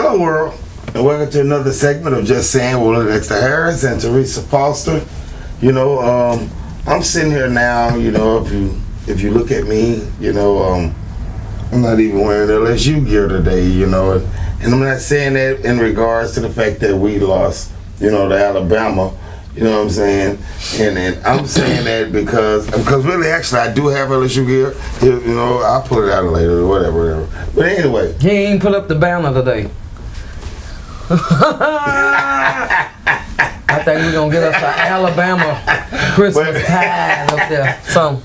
Hello, world, and welcome to another segment of Just Saying with Dexter Harris and Teresa Foster. You know, I'm sitting here now. You know, if you look at me, you know, I'm not even wearing LSU gear today. You know, and I'm not saying that in regards to the fact that we lost, you know, to Alabama. You know what I'm saying? And I'm saying that because really, actually, I do have LSU gear. You know, I'll put it out later or whatever. But anyway. He ain't put up the banner today. I think we're going to get us an Alabama Christmas tide up there.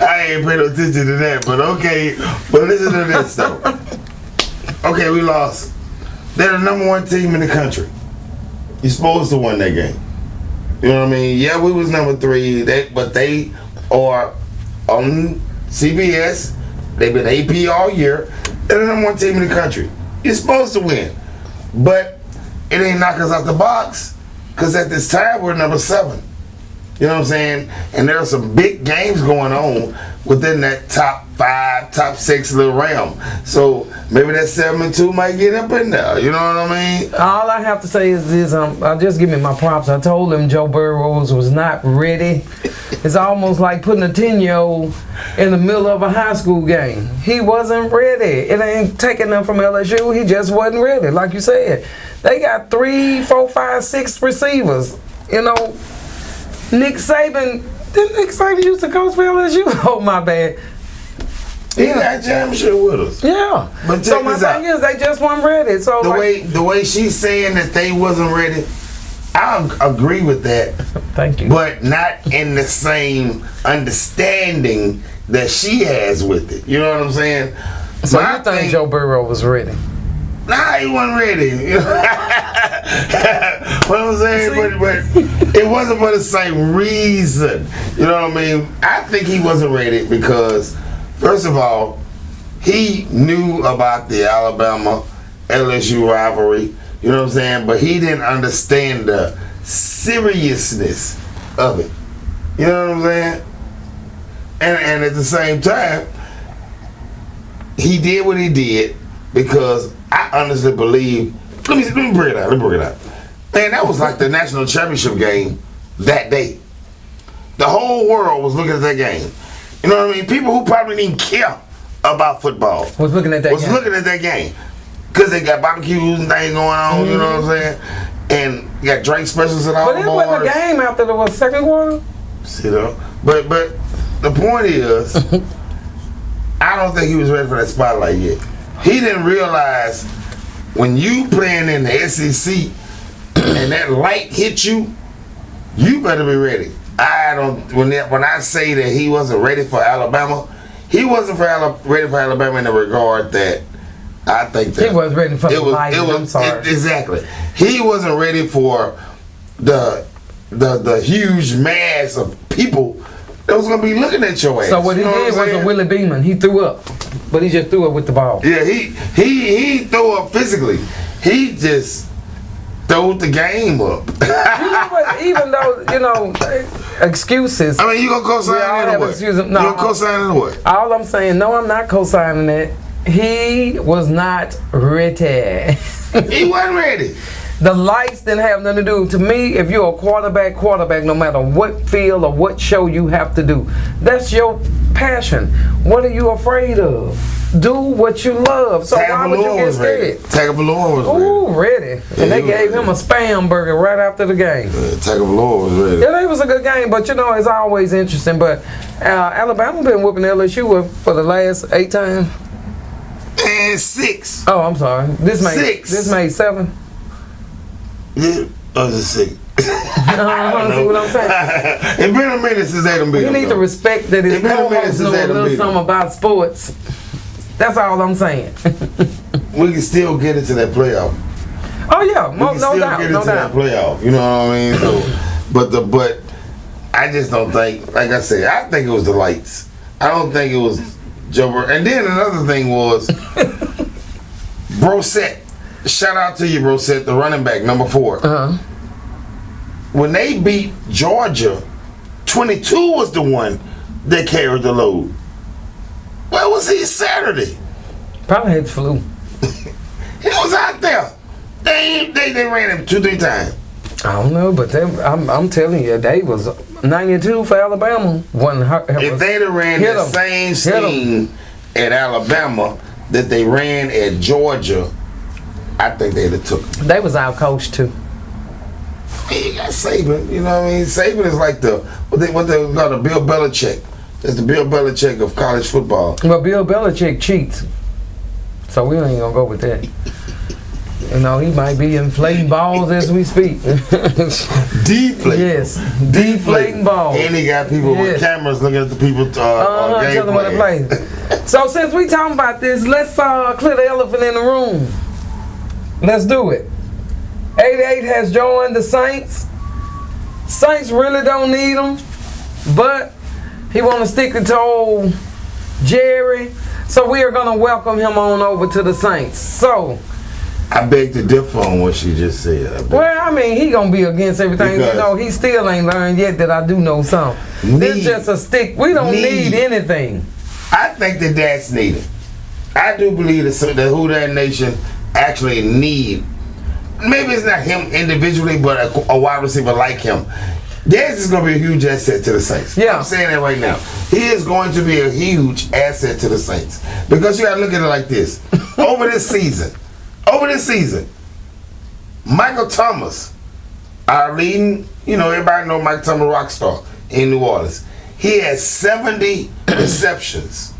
I ain't paying no attention to that, but okay. But listen to this, though. Okay, we lost. They're the number one team in the country. You're supposed to win that game. You know what I mean? Yeah, we was number 3, but they are on CBS. They've been AP all year. They're the number one team in the country. You're supposed to win. But it ain't knock us out the box, because at this time we're number 7. You know what I'm saying? And there are some big games going on within that top 5, top 6 little realm. So maybe that 7-2 might get up in there. You know what I mean? All I have to say is this: just give me my props. I told him Joe Burrows was not ready. It's almost like putting a 10-year-old in the middle of a high school game. He wasn't ready. It ain't taking them from LSU. He just wasn't ready. Like you said, they got 3, 4, 5, 6 receivers. You know. Nick Saban used to coach for LSU? Oh, my bad. He got jam shit with us. Yeah. But so my thing is, they just weren't ready. So the way she's saying that they wasn't ready, I agree with that. Thank you. But not in the same understanding that she has with it. You know what I'm saying? So I think Joe Burrow was ready. Nah, he wasn't ready. You know what I'm saying? But it wasn't for the same reason. You know what I mean? I think he wasn't ready because, first of all, he knew about the Alabama LSU rivalry. You know what I'm saying? But he didn't understand the seriousness of it. You know what I'm saying? And at the same time, he did what he did because I honestly believe. Let me bring it out. Man, that was like the national championship game that day. The whole world was looking at that game. You know what I mean? People who probably didn't care about football was looking at that game because they got barbecues and things going on. Mm-hmm. You know what I'm saying? And you got drink specials and all. But it wasn't a game after the second quarter. You know, but the point is, I don't think he was ready for that spotlight yet. He didn't realize when you playing in the SEC and that light hit you, you better be ready. I don't. When I say that he wasn't ready for Alabama, he wasn't ready for Alabama in the regard that I think that he was ready for the light. I'm sorry. Exactly. He wasn't ready for the huge mass of people that was gonna be looking at your ass. So what he did was a Willie Beeman. He threw up, but he just threw it with the ball. Yeah, he threw up physically. He just threw the game up. You know what? Even though excuses. I mean, you gonna co-sign it or what? No, you gonna co-sign it or what? All I'm saying, no, I'm not co-signing it. He was not ready. He wasn't ready. The lights didn't have nothing to do. To me, if you're a quarterback, no matter what field or what show you have to do, that's your passion. What are you afraid of? Do what you love. So why would you get scared? Tagovailoa was ready. Ooh, ready. And they gave him a Spam burger right after the game. Tagovailoa was ready. Yeah, it was a good game, but it's always interesting. But Alabama been whooping LSU for the last 8 times. And 6. Oh, I'm sorry. This made 6. This made 7. Yeah, I was just 6. See what I'm saying? It's been a minute since they done beat them. You need to respect that his co-host know a little something about sports. That's all I'm saying. We can still get into that playoff. Oh yeah, no doubt. That playoff. You know what I mean? So, but I just don't think. Like I said, I think it was the lights. I don't think it was Joe Burrow. And then another thing was Brissett. Shout out to you, Brissett, the running back, number 4. Uh-huh. When they beat Georgia, 22 was the one that carried the load. Where was he Saturday? Probably had the flu. He was out there. They think they ran him 2-3 times? I don't know, but I'm telling you, they was 92 for Alabama. If they'd have ran the same scheme at Alabama that they ran at Georgia, I think they'd have took him. They was out coached too. You got Saban, you know what I mean? Saban is like what they call the Bill Belichick. It's the Bill Belichick of college football. Well, Bill Belichick cheats, so we ain't gonna go with that. You know, he might be inflating balls as we speak. Deflating. Yes, deflating balls. And he got people with cameras looking at the people game tell them what to play. So since we talking about this, let's clear the elephant in the room. Let's do it. 88 has joined the Saints. Saints really don't need him, but he want to stick it to old Jerry. So we are going to welcome him on over to the Saints. So I beg to differ on what she just said. Well, I mean, he gonna be against everything. You know, he still ain't learned yet that I do know something. It's just a stick. We don't need anything. I think that's needed. I do believe that Who Dat Nation actually need. Maybe it's not him individually, but a wide receiver like him. Dez is going to be a huge asset to the Saints. Yeah. I'm saying that right now. He is going to be a huge asset to the Saints. Because you got to look at it like this. Over this season, Michael Thomas, our leading, everybody know Michael Thomas rock star in New Orleans. He has 70 receptions.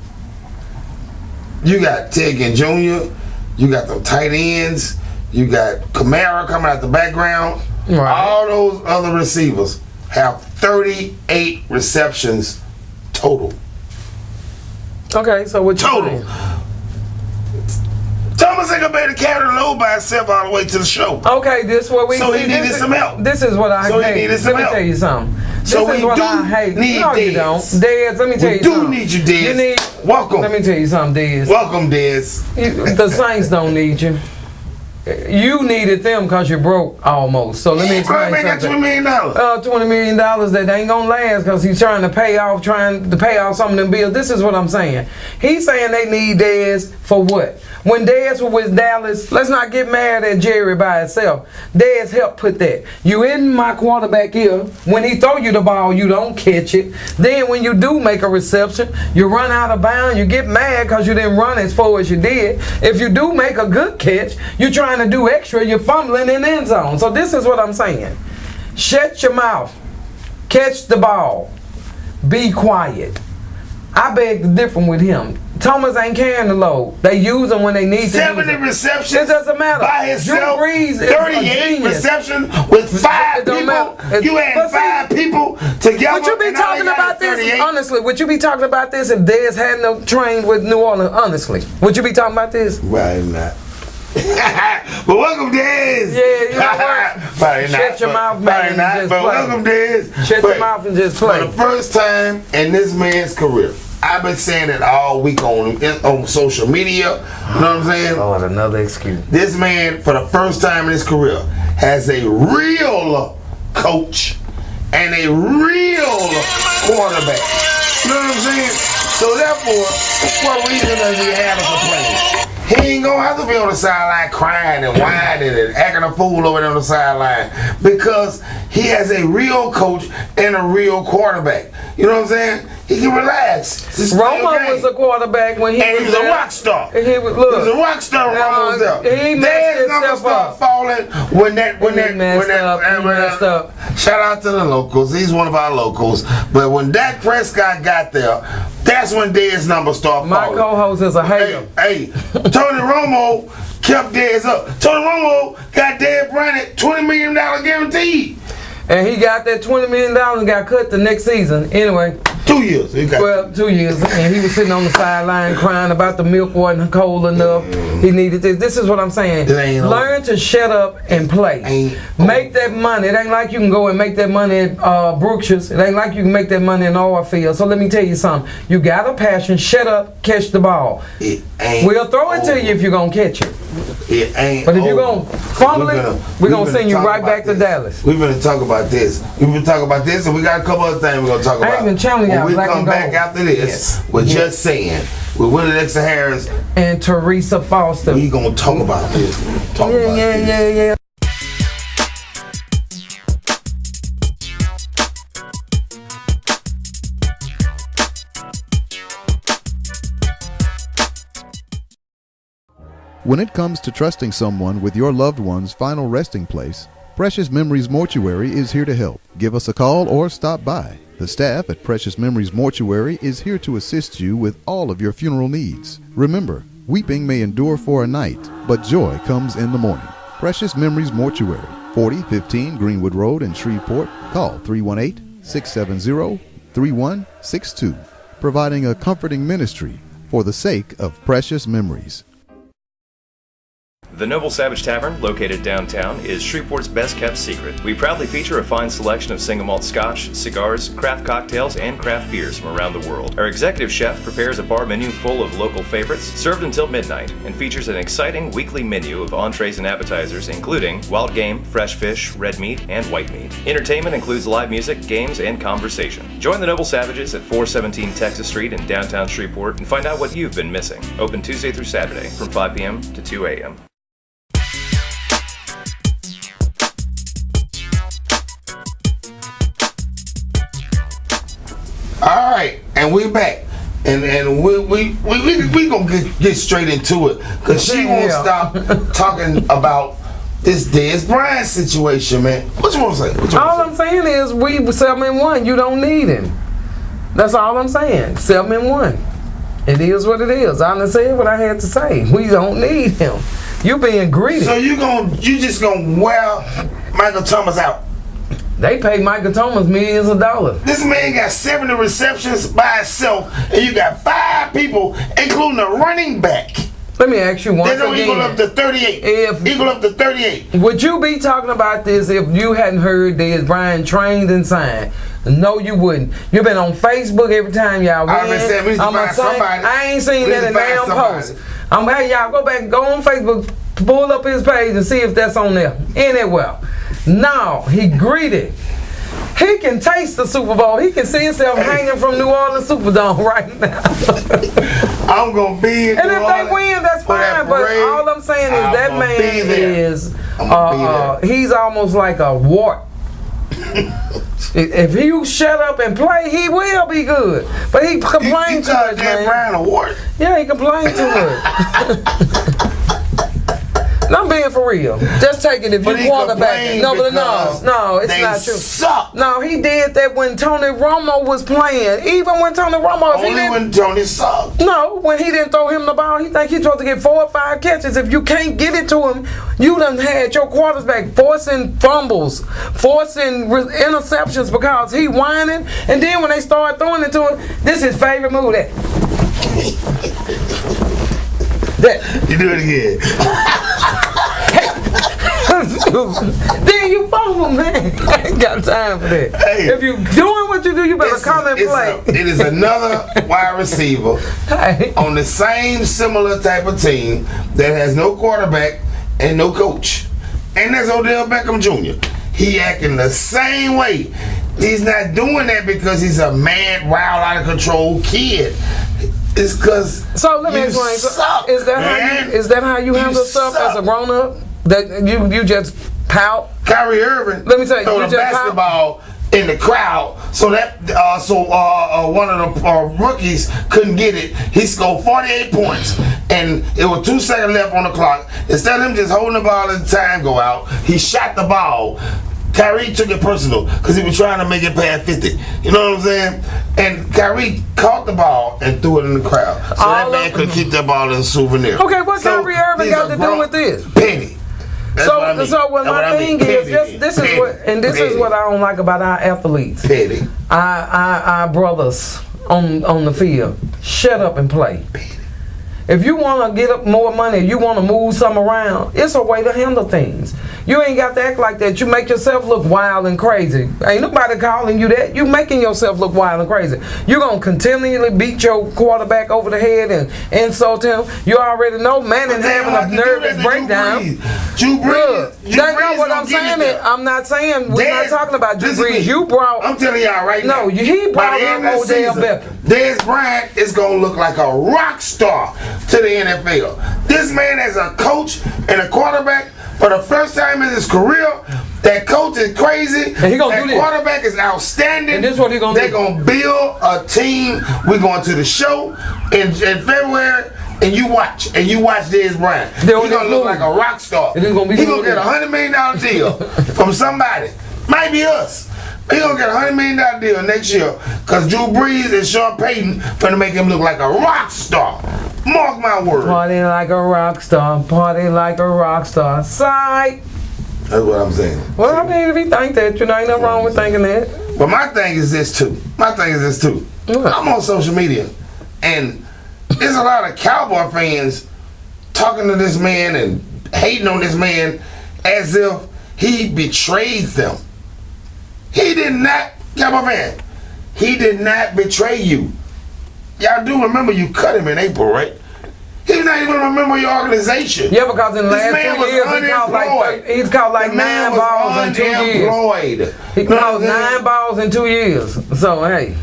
You got Ted Ginn Jr., you got the tight ends, you got Kamara coming out the background. Right. All those other receivers have 38 receptions total. Okay, so what you total? Thomas ain't gonna be able to carry the load by himself all the way to the show. Okay, this is what we. So he needed some help. This is what I hate. He needed some help. Let me tell you something. So this is what I hate. No, you don't. Dez, let me tell you something. We do need you, Dez. Welcome. Let me tell you something, Dez. Welcome, Dez. The Saints don't need you. You needed them because you're broke almost. So let me explain something. $20 million. $20 million that ain't gonna last because he's trying to pay off some of them bills. This is what I'm saying. He's saying they need Dez for what? When Dez was with Dallas, let's not get mad at Jerry by itself. Dez helped put that. You in my quarterback ear. When he throw you the ball, you don't catch it. Then when you do make a reception, you run out of bounds. You get mad because you didn't run as far as you did. If you do make a good catch, you're trying to do extra. You're fumbling in the end zone. So this is what I'm saying. Shut your mouth. Catch the ball. Be quiet. I beg to differ with him. Thomas ain't carrying the load. They use him when they need to. 70 receptions. It doesn't matter. By himself. 38 receptions with 5 people. You had 5 people together. Would you be talking about this? Honestly, would you be talking about this if Dez hadn't trained with New Orleans? Honestly, would you be talking about this? Right, not. But welcome, Dez. Yeah, you know what? Shut your mouth, man. But welcome, Dez. Shut your mouth and just play. For the first time in this man's career, I've been saying it all week on social media. You know what I'm saying? Oh, another excuse. This man, for the first time in his career, has a real coach and a real quarterback. You know what I'm saying? So therefore, what reason does he have us to play? He ain't gonna have to be on the sideline crying and whining and acting a fool over there on the sideline because he has a real coach and a real quarterback. You know what I'm saying? He can relax. Romo was a quarterback when he was a rock star. He was a rock star when Romo was there. He messed himself up. Falling when that messed up. Shout out to the locals. He's one of our locals. But when Dak Prescott got there, that's when Dez's numbers start falling. My co-host is a hater. Hey, Tony Romo kept Dez up. Tony Romo got Dez Bryant $20 million guaranteed. And he got that $20 million and got cut the next season. Anyway. 2 years. 2 years. And he was sitting on the sideline crying about the milk wasn't cold enough. He needed this. This is what I'm saying. Learn to shut up and play. Make that money. It ain't like you can go and make that money at Brookshire's. It ain't like you can make that money in Oilfield. So let me tell you something. You got a passion. Shut up. Catch the ball. We'll throw it to you if you're going to catch it. It ain't. But if you're going to fumble it, we're going to send you right back to Dallas. We're going to talk about this. We've been talking about this, and we got a couple other things we're going to talk about. I ain't been telling y'all. When we come back after this, we're just saying, with Willie Dexter Harris and Teresa Foster. We going to talk about this. Yeah. When it comes to trusting someone with your loved one's final resting place, Precious Memories Mortuary is here to help. Give us a call or stop by. The staff at Precious Memories Mortuary is here to assist you with all of your funeral needs. Remember, weeping may endure for a night, but joy comes in the morning. Precious Memories Mortuary, 4015 Greenwood Road in Shreveport. Call 318-670-3162. Providing a comforting ministry for the sake of precious memories. The Noble Savage Tavern, located downtown, is Shreveport's best-kept secret. We proudly feature a fine selection of single malt scotch, cigars, craft cocktails, and craft beers from around the world. Our executive chef prepares a bar menu full of local favorites, served until midnight, and features an exciting weekly menu of entrees and appetizers, including wild game, fresh fish, red meat, and white meat. Entertainment includes live music, games, and conversation. Join the Noble Savages at 417 Texas Street in downtown Shreveport and find out what you've been missing. Open Tuesday through Saturday from 5 p.m. to 2 a.m. All right, and we back, and we gonna get straight into it, cause she won't stop talking about this Dez Bryant situation, man. What you want to say? All I'm saying is we 7-1. You don't need him. That's all I'm saying. 7-1. It is what it is. I done said what I had to say. We don't need him. You being greedy. So you just gonna wear Michael Thomas out? They paid Michael Thomas millions of dollars. This man got 70 receptions by himself, and you got 5 people, including a running back. Let me ask you once They don't again. equal up to 38. Equal up to 38. Would you be talking about this if you hadn't heard Dez Bryant trained and signed? No, you wouldn't. You've been on Facebook every time y'all win. I ain't seen that in damn post. Hey, y'all go on Facebook, pull up his page and see if that's on there anywhere. No, he greedy. He can taste the Super Bowl. He can see himself hanging from New Orleans Superdome right now. I'm gonna be in and New if Orleans they win, that's fine. But all I'm saying is that man is he's almost like a wart. If you shut up and play, he will be good. But he complains too much, man. Brian a wart? Yeah, he complains too much. I'm being for real. Just take it if you quarterback. No, it's not true. Suck. No, he did that when Tony Romo was playing. Even when Tony Romo, when Tony sucked. No, when he didn't throw him the ball, he think he's supposed to get 4 or 5 catches. If you can't get it to him, you done had your quarterback forcing fumbles, forcing interceptions because he whining. And then when they start throwing it to him, this is his favorite move. You do it again. Then you fumble, man. I ain't got time for that. Hey, if you doing what you do, you better come and play. It is another wide receiver on the same similar type of team that has no quarterback and no coach. And that's Odell Beckham Jr. He acting the same way. He's not doing that because he's a mad, wild, out of control kid. It's because so let me explain. Is that how you handle stuff as a grown up? That you just pout? Kyrie Irving. Let me tell you, throw the basketball in the crowd, so that one of the rookies couldn't get it. He scored 48 points, and it was 2 seconds left on the clock. Instead of him just holding the ball as the time go out, he shot the ball. Kyrie took it personal because he was trying to make it past 50. You know what I'm saying? And Kyrie caught the ball and threw it in the crowd. So that man could keep that ball as a souvenir. Okay, what Kyrie Irving got to do with this? Petty. So my thing is, this is what I don't like about our athletes. Petty. Our brothers on the field. Shut up and play. If you want to get up more money, you want to move some around, it's a way to handle things. You ain't got to act like that. You make yourself look wild and crazy. Ain't nobody calling you that. You making yourself look wild and crazy. You going to continually beat your quarterback over the head and insult him. You already know Manning having a nervous breakdown. Drew Brees. That's not what I'm saying. I'm not saying, we're not talking about Drew Brees. You brought. I'm telling y'all right now. No, he brought him Odell Beckham. Dez Bryant is going to look like a rock star to the NFL. This man as a coach and a quarterback, for the first time in his career, that coach is crazy. And he gonna that do this. Quarterback is outstanding. And this is what he gonna They're do. going to build a team. We're going to the show in February, and you watch Dez Bryant. He's gonna look like a rock star. He's gonna get $100 million deal from somebody. Might be us. He's gonna get $100 million deal next year because Drew Brees and Sean Payton finna make him look like a rock star. Mark my word. Party like a rock star. Party like a rock star. Psych. That's what I'm saying. Well, I mean, if you think that, ain't nothing wrong with thinking that. But my thing is this too. I'm on social media, and there's a lot of Cowboy fans talking to this man and hating on this man as if he betrayed them. He did not, Cowboy fan, he did not betray you. Y'all do remember you cut him in April, right? He's not even a member of your organization. Yeah, because in the last 2 years, he's caught like 9 balls in 2 years. He caught 9 balls in 2 years. So, hey.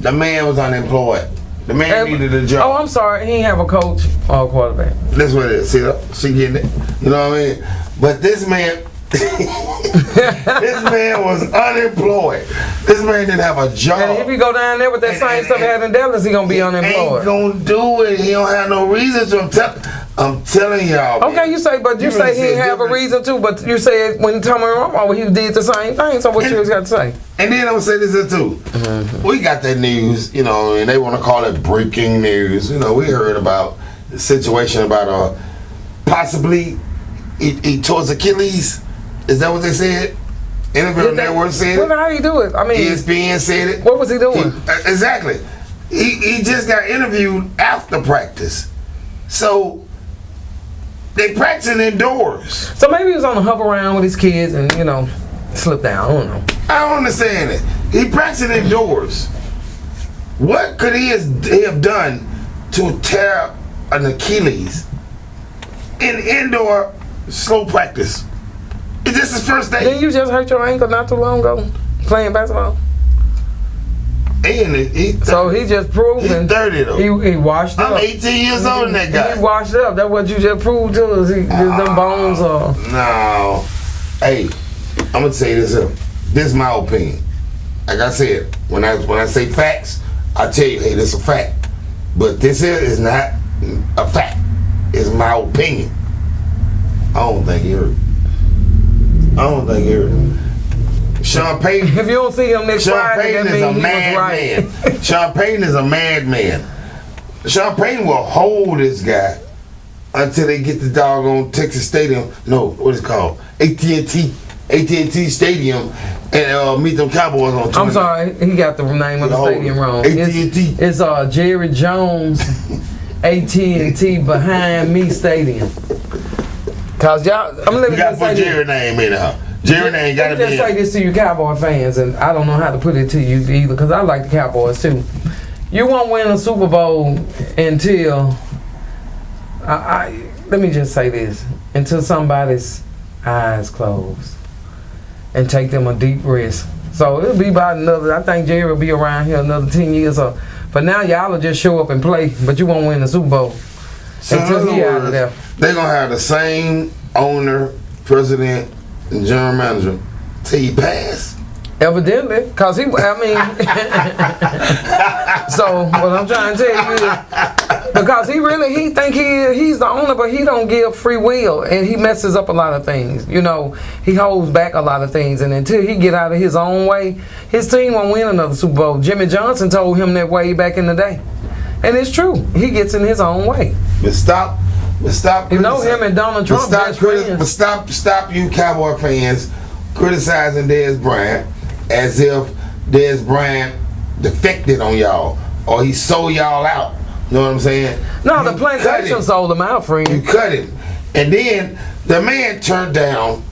The man was unemployed. The man needed a job. Oh, I'm sorry. He ain't have a coach or a quarterback. That's what it is. See, she getting it. You know what I mean? But this man... this man was unemployed. This man didn't have a job. And if he go down there with that same stuff he had in Dallas, he gonna be unemployed. Ain't gonna do it. He don't have no reason to. I'm telling y'all. Okay, man. You say he didn't have a reason to, but you said when Tommy Romo, he did the same thing. So what you got to say? And then I'm gonna say this too. Mm-hmm. We got that news, and they want to call it breaking news. We heard about the situation about possibly he tore his Achilles. Is that what they said? NFL Network said it. Well, how do you do it? I mean, ESPN said it. What was he doing? Exactly. He just got interviewed after practice. So they practicing indoors. So maybe he was on the hover around with his kids and slipped down. I don't know. I don't understand it. He practicing indoors. What could he have done to tear an Achilles in indoor slow practice? Is this his first day? Didn't you just hurt your ankle not too long ago playing basketball? And so he just proved. He's 30 though. He washed up. I'm 18 years old than that guy. He washed up. That's what you just proved to us. Them bones are. No. Hey, I'm gonna say this. This is my opinion. Like I said, when I say facts, I tell you, hey, this is a fact. But this is not a fact. It's my opinion. I don't think he hurt. Sean Payton. If you don't see him next Friday, Sean Payton is a madman. Sean Payton is a madman. Sean Payton will hold this guy until they get the doggone Texas Stadium. No, what is it called? AT&T Stadium, and meet them Cowboys on. I'm sorry, he got the name of the stadium wrong. AT&T. It's Jerry Jones AT&T Behind Me Stadium. Cause y'all, I'm gonna let you gotta put Jerry name in there. Jerry name gotta be. Let me just say this to you Cowboy fans, and I don't know how to put it to you either, cause I like the Cowboys too. You won't win a Super Bowl until let me just say this, until somebody's eyes close and take them a deep rest. So it'll be about I think Jerry will be around here another 10 years. So for now, y'all will just show up and play, but you won't win the Super Bowl until he out of there. They're gonna have the same owner, president, and general manager till he pass. Evidently, cause so what I'm trying to tell you is, because he think he's the owner, but he don't give free will, and he messes up a lot of things. He holds back a lot of things, and until he get out of his own way, his team won't win another Super Bowl. Jimmy Johnson told him that way back in the day, and it's true. He gets in his own way. But stop. You know him and Donald Trump. Stop, you Cowboy fans criticizing Dez Bryant as if Dez Bryant defected on y'all or he sold y'all out. You know what I'm saying? No, the plantation sold him out, friend. You cut him, and then the man turned down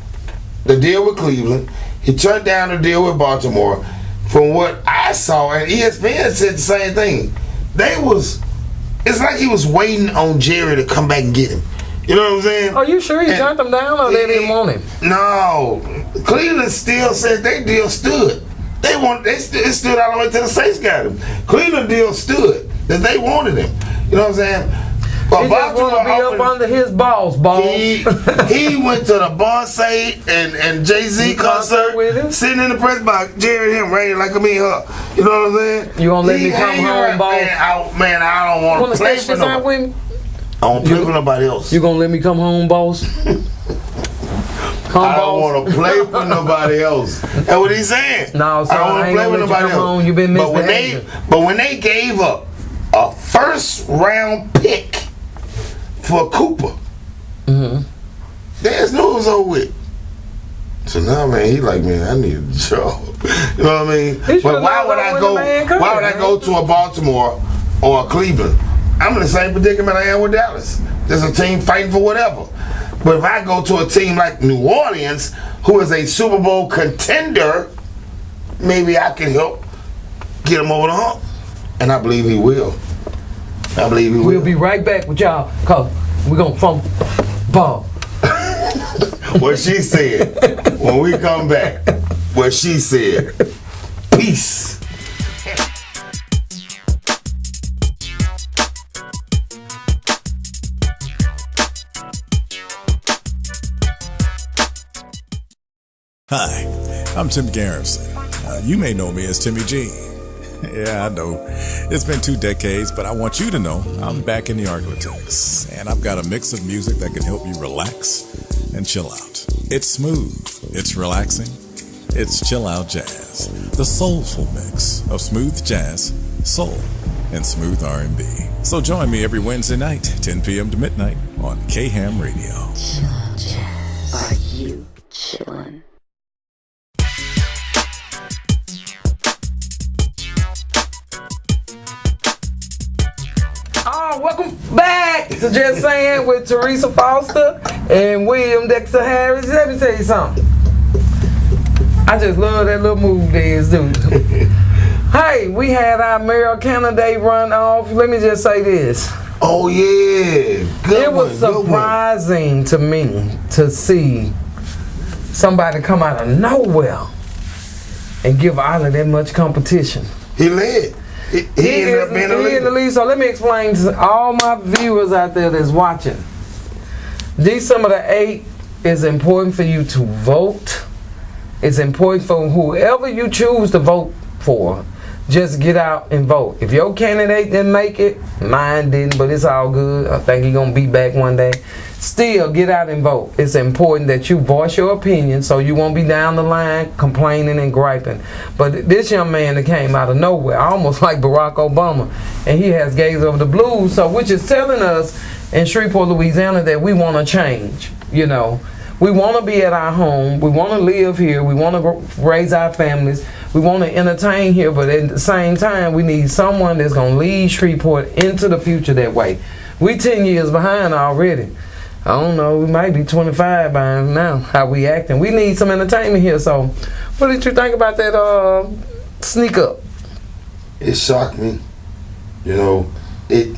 the deal with Cleveland. He turned down the deal with Baltimore. From what I saw, and ESPN said the same thing. It's like he was waiting on Jerry to come back and get him. You know what I'm saying? Are you sure he turned them down, or they didn't want him? No, Cleveland still said their deal stood. It stood all the way to the Saints got him. Cleveland deal stood that they wanted him. You know what I'm saying? But he just want to be up under his balls. He went to the Beyonce and Jay-Z concert with him, sitting in the press box, Jerry and him, raining like me and her. You know what I'm saying? You gonna let me come home, boss? Man, I don't want to play for no. don't play with nobody else. You gonna let me come home, boss? I don't want to play with nobody else. That's what he's saying. No, so I don't want to play with nobody else. You been but when they gave up a first round pick for Cooper, there's no it was over with. So now, man, he like, man, I need a job. You know what I mean? But why would I go? Why would I go to a Baltimore or a Cleveland? I'm in the same predicament I am with Dallas. There's a team fighting for whatever. But if I go to a team like New Orleans, who is a Super Bowl contender, maybe I can help get him over the hump. And I believe he will. I believe he will. We'll be right back with y'all, cause we're gonna fumble ball. What she said. When we come back, what she said. Peace. Hi, I'm Tim Garrison. You may know me as Timmy G. Yeah, I know. It's been 2 decades, but I want you to know I'm back in the Arklatex, and I've got a mix of music that can help you relax and chill out. It's smooth, it's relaxing, it's chill out jazz, the soulful mix of smooth jazz, soul, and smooth R&B. So join me every Wednesday night, 10 p.m. to midnight on K-Ham Radio. Chill jazz. Are you chillin'? Welcome back to Jus Sayin with Teresa Foster and William Dexter Harris. Let me tell you something. I just love that little move there, dude. Hey, we had our mayoral candidate run off. Let me just say this. Oh yeah, good. It was surprising to me to see somebody come out of nowhere and give Ollie that much competition. He led. He ended up being a leader. So let me explain to all my viewers out there that's watching. December the 8th is important for you to vote. It's important for whoever you choose to vote for. Just get out and vote. If your candidate didn't make it, mine didn't, but it's all good. I think he's gonna be back one day. Still, get out and vote. It's important that you voice your opinion so you won't be down the line complaining and griping. But this young man that came out of nowhere, almost like Barack Obama, and he has Gays Over the Blues, so which is telling us in Shreveport, Louisiana, that we want to change. You know, we want to be at our home. We want to live here. We want to raise our families. We want to entertain here, but at the same time, we need someone that's going to lead Shreveport into the future that way. We 10 years behind already. I don't know, we might be 25 by now, how we acting. We need some entertainment here, so what did you think about that sneak up? It shocked me. You know, it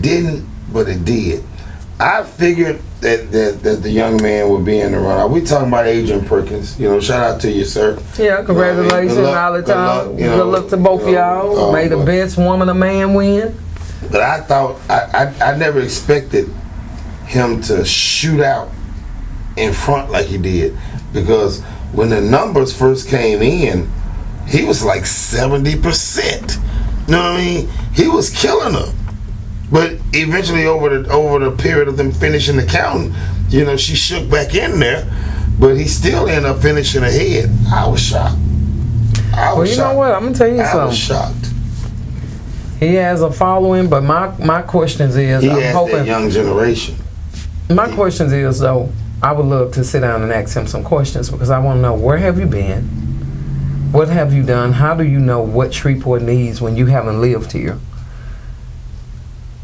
didn't, but it did. I figured that the young man would be in the run. We talking about Adrian Perkins. You know, shout out to you, sir. Yeah, congratulations, you know I mean? all the time. Good luck to both y'all. May the best woman or man win. But I thought, I never expected him to shoot out in front like he did, because when the numbers first came in, he was like 70%. You know what I mean? He was killing her. But eventually, over the period of them finishing the count, you know, she shook back in there, but he still ended up finishing ahead. I was shocked. Well, you know what? I'm gonna tell you something. I was shocked. He has a following, but my questions is, he has that young generation. My questions is, though, I would love to sit down and ask him some questions, because I want to know, where have you been? What have you done? How do you know what Shreveport needs when you haven't lived here?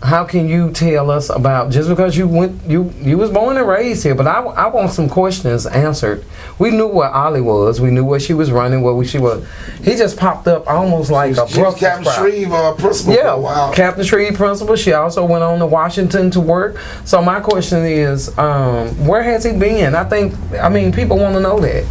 How can you tell us about, just because you was born and raised here, but I want some questions answered. We knew what Ollie was. We knew where she was running, where she was. He just popped up almost like a Brussels Captain Shreve principal for a while. Captain Shreve principal. She also went on to Washington to work. So my question is, where has he been? I mean, people want to know that.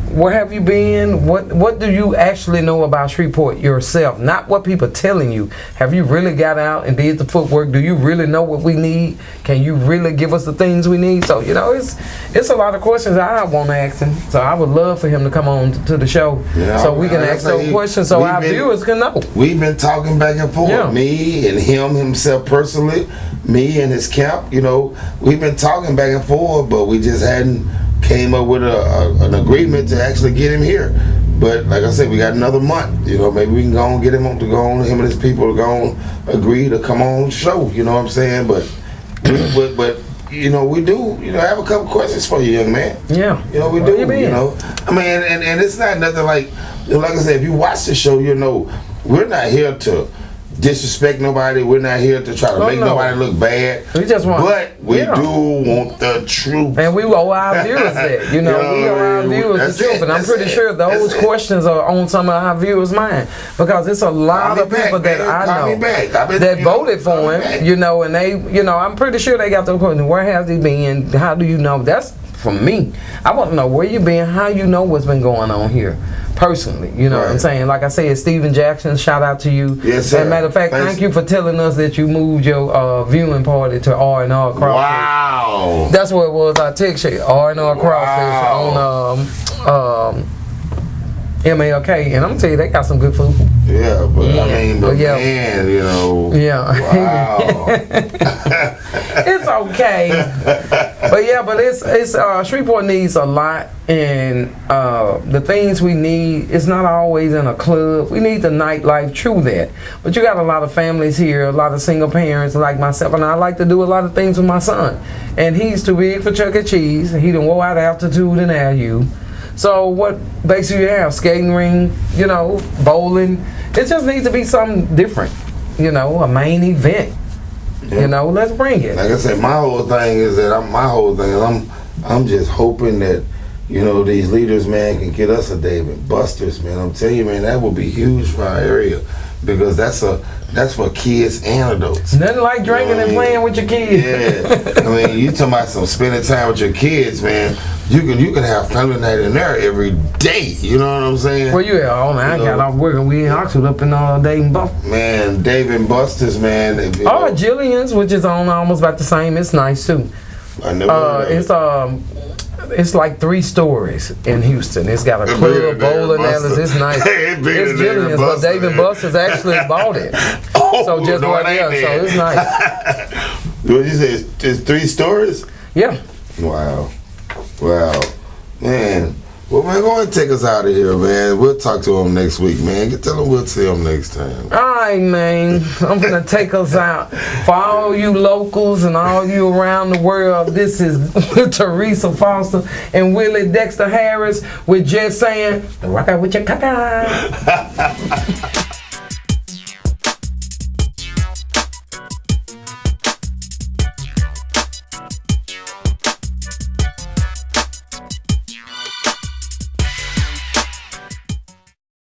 Where have you been? What do you actually know about Shreveport yourself? Not what people are telling you. Have you really got out and did the footwork? Do you really know what we need? Can you really give us the things we need? So, you know, it's a lot of questions I want to ask him. So I would love for him to come on to the show, so we can ask those questions so our viewers can know. We've been talking back and forth. Yeah. Me and him himself personally. me and his camp, you know, we've been talking back and forth, but we just hadn't came up with an agreement to actually get him here. But like I said, we got another month. You know, maybe we can go and get him on to go on. Him and his people to go on, agree to come on the show. You know what I'm saying? But you know, we do. You know, I have a couple questions for you, young man. Yeah. You know, we do. You know, I mean, and it's not nothing like I said. If you watch the show, you know, we're not here to disrespect nobody. We're not here to try to make nobody look bad. We just want, but we do want the truth. And we owe our viewers that. You know, we owe our viewers the truth. And I'm pretty sure those questions are on some of our viewers' mind. Because it's a lot of people that I know that voted for him, you know, and they, you know, I'm pretty sure they got the question, where has he been? How do you know? That's from me. I want to know where you been, how you know what's been going on here. Personally, you know what I'm saying? Like I said, Stephen Jackson, shout out to you. Yes, sir. As a matter of fact, thank you for telling us that you moved your viewing party to R&R Crawfish. Wow. That's what it was. I text you, R&R Crawfish on MLK, and I'm gonna tell you, they got some good food. Yeah, but I mean, man, you know. Yeah. Wow. It's okay. But it's Shreveport needs a lot, and the things we need, it's not always in a club. We need the nightlife, true that. But you got a lot of families here, a lot of single parents like myself, and I like to do a lot of things with my son. And he's too big for Chuck E. Cheese. He done wore out altitude and AU. So what basically you have? Skating ring, you know, bowling. It just needs to be something different, you know, a main event. Yeah. You know, let's bring it. Like I said, my whole thing is that I'm just hoping that, you know, these leaders, man, can get us a Dave and Buster's, man. I'm telling you, man, that would be huge for our area, because that's for kids and adults. Nothing like drinking and playing with your kids. Yeah, I mean, you talking about some spending time with your kids, man. You can have family night in there every day. You know what I'm saying? Well, yeah, I got off work and we in Oxford up in Dave and Buster's. Man, Dave and Buster's, man. Jillian's, which is on almost about the same. It's nice too. I never. It's like 3 stories in Houston. It's got a club, bowling alleys. It's nice. It's Jillian's, but Dave and Buster's actually bought it. So just so it's nice. What you say? It's 3 stories? Yeah. Wow, man. Well, man, go ahead and take us out of here, man. We'll talk to him next week, man. Tell him we'll see him next time. All right, man. I'm gonna take us out. For all you locals and all you around the world, this is Teresa Foster and Willie Dexter Harris with Jus Sayin, rock out with your caca.